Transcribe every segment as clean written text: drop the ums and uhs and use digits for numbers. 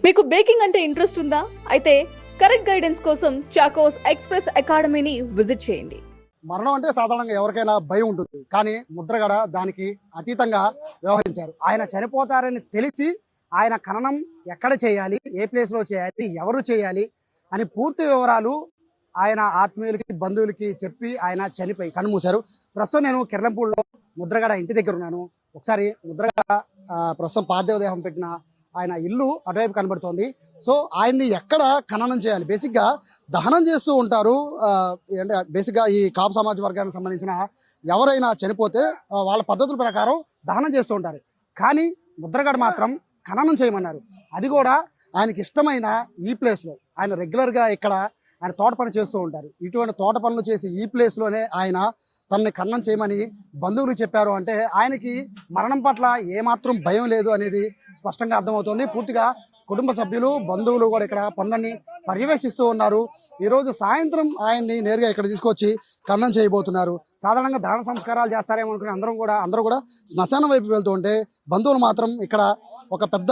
మీకు బేకింగ్ అంటే ఇంట్రెస్ట్ ఉందా? అయితే కరెక్ట్ గైడెన్స్ కోసం చాకోస్ ఎక్స్‌ప్రెస్ అకాడమీని విజిట్ చేయండి. మరణం అంటే సాధారణంగా ఎవరికైనా భయం ఉంటుంది. కానీ ముద్రగడ దానికి అతీతంగా వ్యవహరించారు. ఆయన చనిపోతారని తెలిసి ఆయన ఖననం ఎక్కడ చేయాలి, ఏ ప్లేస్లో చేయాలి, ఎవరు చేయాలి అని పూర్తి వివరాలు ఆయన ఆత్మీయులకి, బంధువులకి చెప్పి ఆయన చనిపోయి కన్నుమూశారు. ప్రస్తుతం నేను కిర్లంపూడిలో ముద్రగడ ఇంటి దగ్గర ఉన్నాను. ఒకసారి ముద్రగడ ప్రస్తుతం పార్థివ దేహం పెట్టిన ఆయన ఇల్లు అటువైపు కనబడుతోంది. సో ఆయన్ని ఎక్కడ ఖననం చేయాలి, బేసిక్గా దహనం చేస్తూ ఉంటారు. అంటే బేసిక్గా ఈ కాపు సమాజ వర్గానికి సంబంధించిన ఎవరైనా చనిపోతే వాళ్ళ పద్ధతుల ప్రకారం దహనం చేస్తూ ఉంటారు. కానీ ముద్రగడ మాత్రం ఖననం చేయమన్నారు. అది కూడా ఆయనకి ఇష్టమైన ఈ ప్లేస్లో. ఆయన రెగ్యులర్గా ఇక్కడ ఆయన తోట పని చేస్తూ ఉంటారు. ఇటువంటి తోట పనులు చేసి ఈ ప్లేస్లోనే ఆయన తనని ఖననం చేయమని బంధువులు చెప్పారు. అంటే ఆయనకి మరణం పట్ల ఏమాత్రం భయం లేదు అనేది స్పష్టంగా అర్థమవుతుంది. పూర్తిగా కుటుంబ సభ్యులు, బంధువులు కూడా ఇక్కడ పనులన్నీ పర్యవేక్షిస్తూ ఉన్నారు. ఈరోజు సాయంత్రం ఆయన్ని నేరుగా ఇక్కడ తీసుకొచ్చి ఖననం చేయబోతున్నారు. సాధారణంగా దహన సంస్కారాలు చేస్తారేమో అనుకుని అందరూ కూడా శ్మశానం వైపు వెళ్తూ ఉంటే బంధువులు మాత్రం ఇక్కడ ఒక పెద్ద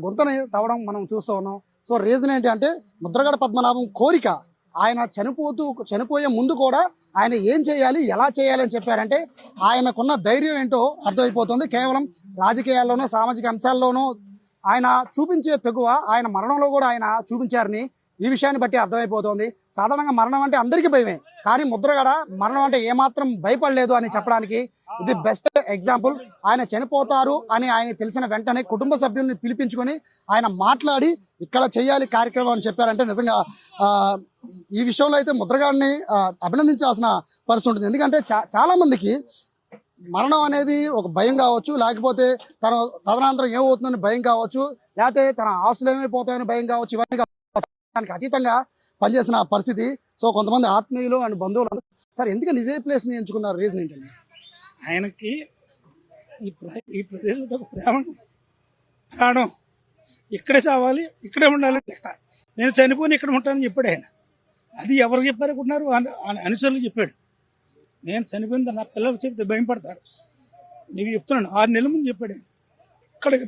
గుంతని తవ్వడం మనం చూస్తూ ఉన్నాం. సో రీజన్ ఏంటి అంటే ముద్రగడ పద్మనాభం కోరిక. ఆయన చనిపోయే ముందు కూడా ఆయన ఏం చేయాలి, ఎలా చేయాలి అని చెప్పారంటే ఆయనకున్న ధైర్యం ఏంటో అర్థమైపోతుంది. కేవలం రాజకీయాల్లోనూ, సామాజిక అంశాల్లోనూ ఆయన చూపించే తెగువ ఆయన మరణంలో కూడా ఆయన చూపించారని ఈ విషయాన్ని బట్టి అర్థమైపోతుంది. సాధారణంగా మరణం అంటే అందరికీ భయమే, కానీ ముద్రగడ మరణం అంటే ఏమాత్రం భయపడలేదు అని చెప్పడానికి ఇది బెస్ట్ ఎగ్జాంపుల్. ఆయన చనిపోతారు అని ఆయన తెలిసిన వెంటనే కుటుంబ సభ్యుల్ని పిలిపించుకొని ఆయన మాట్లాడి ఇక్కడ చేయాలి కార్యక్రమం అని చెప్పారంటే నిజంగా ఈ విషయంలో అయితే ముద్రగడని అభినందించాల్సిన పరిస్థితి ఉంటుంది. ఎందుకంటే చాలా మందికి మరణం అనేది ఒక భయం కావచ్చు, లేకపోతే తదనంతరం ఏమవుతుందని భయం కావచ్చు, లేకపోతే తన ఆస్తులు ఏమైపోతాయని భయం కావచ్చు. ఇవన్నీ దానికి అతీతంగా పనిచేసిన పరిస్థితి. సో కొంతమంది ఆత్మీయులు అండ్ బంధువులు సార్ ఎందుకని ఇదే ప్లేస్ని ఎంచుకున్నారు, రీజన్ ఏంటండి? ఆయనకి ఈ ప్రదేశంలో ప్రేమ, ప్రాణం, ఇక్కడే చావాలి, ఇక్కడే ఉండాలి. నేను చనిపోయి ఇక్కడ ఉంటానని చెప్పాడు ఆయన. అది ఎవరు చెప్పారనుకుంటున్నారు? అనుచరులు చెప్పాడు. నేను చనిపోయిన నా పిల్లలు చెప్తే భయం పడతారు. నీకు చెప్తున్నాను, 6 నెలల ముందు చెప్పాడు ఆయన. ఇక్కడికి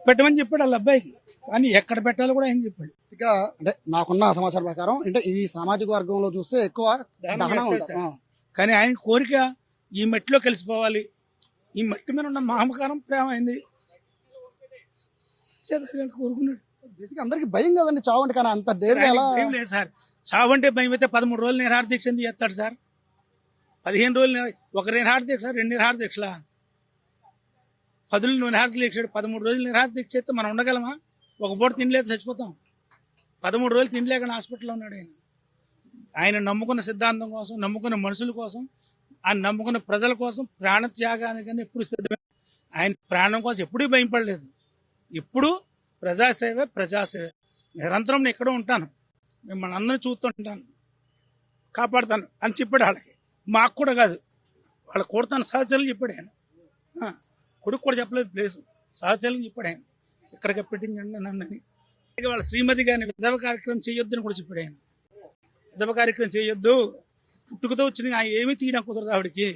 పెట్టమని చెప్పాడు వాళ్ళ అబ్బాయికి. కానీ ఎక్కడ పెట్టాలో కూడా ఆయన చెప్పాడు. ఇక అంటే నాకున్న సమాచారం ప్రకారం అంటే ఈ సామాజిక వర్గంలో చూస్తే ఎక్కువ దహనం ఉంటుంది. కానీ ఆయన కోరిక ఈ మట్టిలో కలిసిపోవాలి. ఈ మట్టి మీద ఉన్న మమకారం ప్రేమ అయింది కోరుకున్నాడు. బేసిక్ అందరికి భయం కదండి చావు అంటే, కానీ అంత డేర్గా భయం లేదు సార్. చావు అంటే భయం అయితే 13 రోజులు నిరాహార దీక్ష ఎందుకు చేస్తాడు సార్? 15 రోజులు ఒక నిరాహార దీక్ష, 2 నిరాహార దీక్షలా, 10 నిరాహార దీక్ష, 13 రోజులు నిరాహార దీక్ష చేస్తే మనం ఉండగలమా? ఒక పూట తినలేదు చచ్చిపోతాం. 13 రోజులు తినలేక హాస్పిటల్లో ఉన్నాడు ఆయన. ఆయన నమ్ముకున్న సిద్ధాంతం కోసం, నమ్ముకున్న మనుషుల కోసం, ఆయన నమ్ముకున్న ప్రజల కోసం ప్రాణ త్యాగానికని ఎప్పుడు సిద్ధమే. ఆయన ప్రాణం కోసం ఎప్పుడూ భయపడలేదు. ఇప్పుడు ప్రజాసేవే నిరంతరం నేను ఎక్కడో ఉంటాను, మిమ్మల్ని అందరినీ చూస్తుంటాను, కాపాడుతాను అని చెప్పాడు. వాళ్ళకి, మాకు కూడా కాదు, వాళ్ళ కొడుతాను సహచరులు చెప్పాడు ఆయన. కొడుకు కూడా చెప్పలేదు ప్లేస్, సహచరులకు చెప్పాడు ఆయన. ఇక్కడికి పెట్టించండి నన్నని. వాళ్ళ శ్రీమతి గారిని విధవ కార్యక్రమం చేయొద్దు అని కూడా చెప్పాడు ఆయన. విధవ కార్యక్రమం చేయొద్దు, పుట్టుకతో వచ్చిన ఏమీ తీయడం కుదరదు ఆవిడకి.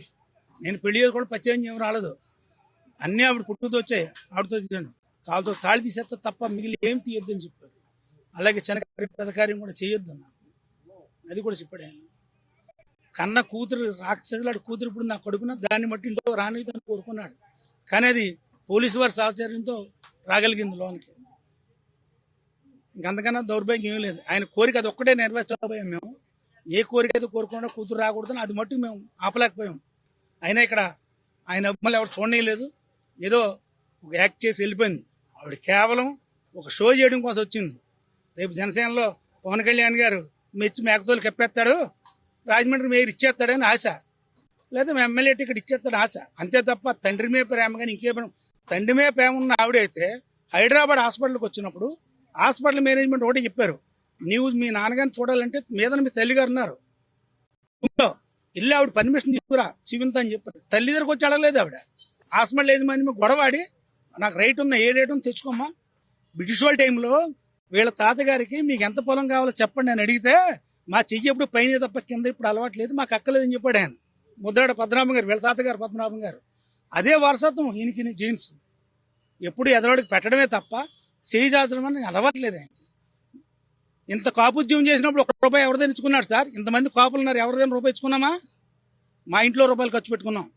నేను పెళ్లి కూడా పచ్చేయం ఏమి రాలేదు, అన్నీ ఆవిడ పుట్టుకతో వచ్చాయి. ఆవిడతో తీసాను, కాళ్ళతో తాళి తీసేస్తా తప్ప మిగిలి ఏం తీయొద్దు అని చెప్పారు. అలాగే చిన్నకార్యం పెద్దకార్యం కూడా చేయొద్దు అన్న, అది కూడా చెప్పాడు ఆయన. కన్న కూతురు రాక్షసులాడు కూతురు ఇప్పుడు నా కడుపున, దాన్ని బట్టి ఇంట్లో రానిదని కోరుకున్నాడు. కానీ అది పోలీసు వారి సహచర్యంతో రాగలిగింది లోనికి. ఇంకంతకన్నా దౌర్భాగ్యం ఏమీ లేదు. ఆయన కోరిక అది ఒక్కటే నెరవేర్చలేకపోయాం మేము. ఏ కోరిక అయితే కోరుకుండా కూతురు రాకూడదని అది మట్టుకు మేము ఆపలేకపోయాం. అయినా ఇక్కడ ఆయన అభిమానులు ఎవరు చూడలేదు. ఏదో ఒక యాక్ట్ చేసి వెళ్ళిపోయింది. ఆవిడ కేవలం ఒక షో చేయడం కోసం వచ్చింది. రేపు జనసేనలో పవన్ కళ్యాణ్ గారు మెచ్చి మేకతోలు కప్పేస్తాడు, రాజమండ్రి మేయర్ ఇచ్చేస్తాడని ఆశ, లేదా మా ఎమ్మెల్యే టికెట్ ఇచ్చేస్తాడు ఆశ, అంతే తప్ప తండ్రి మీద ప్రేమ కానీ ఇంకేమైనా. తండ్రి మీద ప్రేమ ఉన్న ఆవిడైతే హైదరాబాద్ హాస్పిటల్కి వచ్చినప్పుడు హాస్పిటల్ మేనేజ్మెంట్ ఒకటి చెప్పారు, నీవు మీ నాన్నగారిని చూడాలంటే మీద మీ తల్లిగారు ఉన్నారు, ఇల్లు ఆవిడ పర్మిషన్ తీసుకురా చివింత అని చెప్పారు. తల్లి దగ్గరకు వచ్చి అడగలేదు ఆవిడ. హాస్పిటల్ యజమాని గొడవాడి నాకు రైట్ ఉన్న ఏ రేట్ ఉంది తెచ్చుకోమ్మా. బ్రిటిష్ వాళ్ళ టైంలో వీళ్ళ తాతగారికి మీకు ఎంత పొలం కావాలో చెప్పండి అని అడిగితే మా చెయ్యి ఎప్పుడు పైన తప్ప కింద ఇప్పుడు అలవాటు లేదు, మాకు అక్కలేదని చెప్పాడు ఆయన. ముద్రాడ పద్మనాభం గారు, వీళ్ళ తాతగారు పద్మనాభం గారు. అదే వారసత్వం ఈయనకి జీన్స్. ఎప్పుడు ఎదరోడికి పెట్టడమే తప్ప చేయి చాచడం అని అలవాట్లేదు ఆయన. ఇంత కాపుద్యమం చేసినప్పుడు ₹1 ఎవరిదైనా ఇచ్చుకున్నాడు సార్? ఇంతమంది కాపులు ఉన్నారు, ఎవరిదైనా రూపాయి ఇచ్చుకున్నామా? మా ఇంట్లో రూపాయలు ఖర్చు పెట్టుకున్నాం,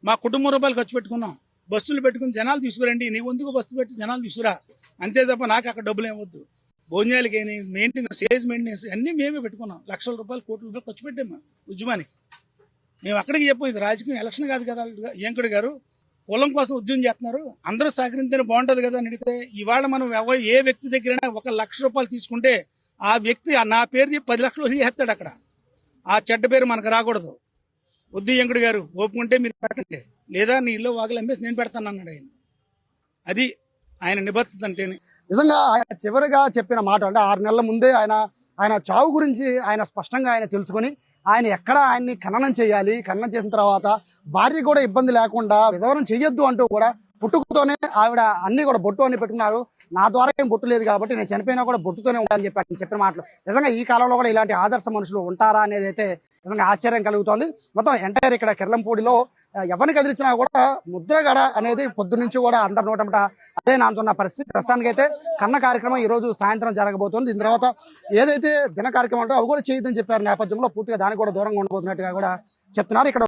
మా కుటుంబం రూపాయలు ఖర్చు పెట్టుకున్నాం. బస్సులు పెట్టుకుని జనాలు తీసుకురండి, నీ వంతుకు బస్సు పెట్టి జనాలు తీసుకురా, అంతే తప్ప నాకు అక్కడ డబ్బులు ఏమొద్దు. భోజనాలకి మెయింటెనెన్స్, స్టేజ్ మెయింటెనెన్స్ అన్నీ మేమే పెట్టుకున్నాం. లక్షల రూపాయలు, కోట్ల రూపాయలు ఖర్చు పెట్టాము ఉద్యమానికి. మేము అక్కడికి చెప్పాం, ఇది రాజకీయం ఎలక్షన్ కాదు కదా వెంకట గారు, కులం కోసం ఉద్యమం చేస్తున్నారు, అందరూ సహకరించే బాగుంటుంది కదా అని అడిగితే, ఇవాళ మనం ఏ వ్యక్తి దగ్గరైనా ₹1,00,000 తీసుకుంటే ఆ వ్యక్తి నా పేరు చెప్పి 10 లక్షలు వదిలేస్తాడు. అక్కడ ఆ చెడ్డ పేరు మనకు రాకూడదు. వద్దు వెంకట గారు, ఓపుకుంటే మీరు పెట్టండి, లేదా నీ ఇల్లు వాకిలు అమ్మేసి నేను పెడతాను అన్నాడు ఆయన. అది ఆయన నిబద్ధత అంటేనే. నిజంగా ఆయన చివరిగా చెప్పిన మాట అంటే 6 నెలల ముందే ఆయన చావు గురించి ఆయన స్పష్టంగా ఆయన తెలుసుకొని ఆయన ఎక్కడ ఆయన్ని ఖననం చేయాలి, ఖననం చేసిన తర్వాత భార్య కూడా ఇబ్బంది లేకుండా విధవరం చెయ్యొద్దు అంటూ కూడా పుట్టుకతోనే ఆవిడ అన్ని కూడా బొట్టు అని పెట్టుకున్నారు. నా ద్వారా ఏం బొట్టు లేదు కాబట్టి నేను చనిపోయినా కూడా బొట్టుతోనే ఉండాలని చెప్పి ఆయన చెప్పిన మాటలు నిజంగా ఈ కాలంలో కూడా ఇలాంటి ఆదర్శ మనుషులు ఉంటారా అనేది అయితే నిజంగా ఆశ్చర్యం కలుగుతోంది. మొత్తం ఎంటైర్ ఇక్కడ కిర్లంపూడిలో ఎవరిని కదిలించినా కూడా ముద్రగడ అనేది పొద్దు నుంచి కూడా అందరి నోటమట అదే నాంతున్న పరిస్థితి. ప్రస్తుతానికి అయితే కన్న కార్యక్రమం ఈ రోజు సాయంత్రం జరగబోతోంది. దీని తర్వాత ఏదైతే దిన కార్యక్రమం ఉంటో అవి కూడా చేయొద్దని చెప్పారు నేపథ్యంలో పూర్తిగా దానికి కూడా దూరంగా ఉండబోతున్నట్టుగా కూడా చెప్తున్నారు. ఇక్కడ